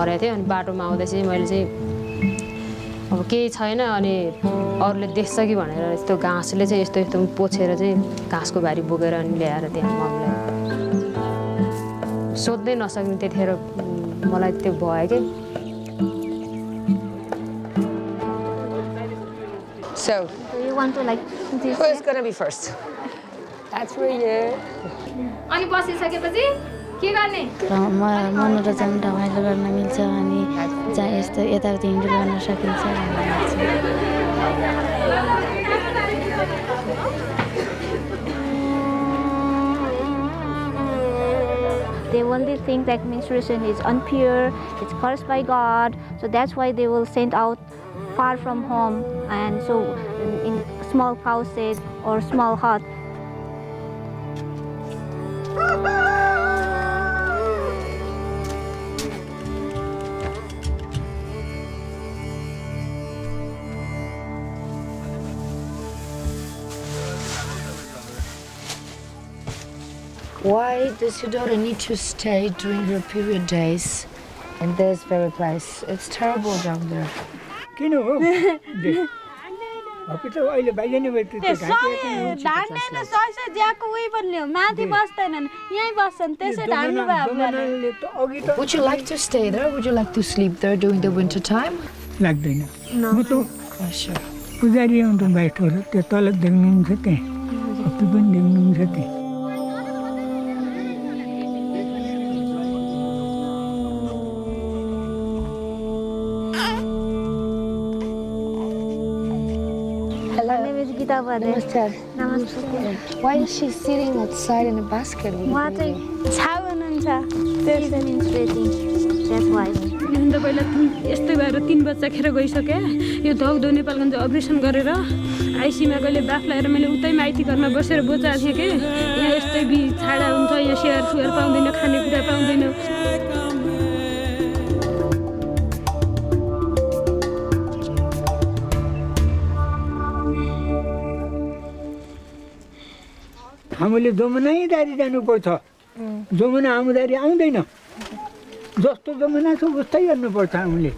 मरेको थियो अनि बाटोमा आउँदै चाहिँ मैले चाहिँ अब केही छैन अनि अरूले देख्छ कि भनेर यस्तो घाँसले चाहिँ यस्तो यस्तो पोछेर चाहिँ घाँसको भारी बोकेर अनि ल्याएर त्यहाँ मम्मीलाई सोध्दै नसक्ने त्यतिखेर मलाई त्यो भयो कि So, Do you want to like this? who's gonna be first? That's for you. अनि बसिसकेपछि के गर्ने मनोरञ्जन रमाइलो गर्न मिल्छ अनि जहाँ यस्तो यताउति हिँड्डुल गर्न सकिन्छ They only think that menstruation is impure, it's cursed by God, so that's why they will send out far from home and so in small cowshed or small hut. Why does your daughter need to stay during her period days in this very place? It's terrible down there. किन हो अब त अहिले बाहिर नै भयो ढाड्दैन सय ज्याको उही पनि हो माथि बस्दैनन् यही बस्छन् त्यसै ढाड्नु भयो Would you like to stay there? Would you like to sleep there during the winter time? लाग्दैन म त Sure. पुजारी हुनु बाटो त्यो तल देख्नुहुन्छ त्यहाँ कति पनि देख्नुहुन्छ त्यहाँ Namaste. Namaste. Why is she sitting outside in a basket? उहाँ चाहिँ छाउ हुनुहुन्छ She's menstruating. That's why. अन्त पहिला यस्तै भएर 3 बच्चा खेर गइसके यो धौधौ नेपालगञ्ज अपरेसन गरेर आइसीमा गले बाफ लगाएर मैले उतै माइती घरमा बसेर बोचाएको थिएँ के यहाँ यस्तै बि छाडा हुन्छ यहाँ सेयर सुयर पाउँदैन खानेकुरा पाउँदैन हामीले जमुनाइदारी जानुपर्छ जमुना आमुदारी आउँदैन जस्तो जमुना छ उस्तै गर्नुपर्छ हामीले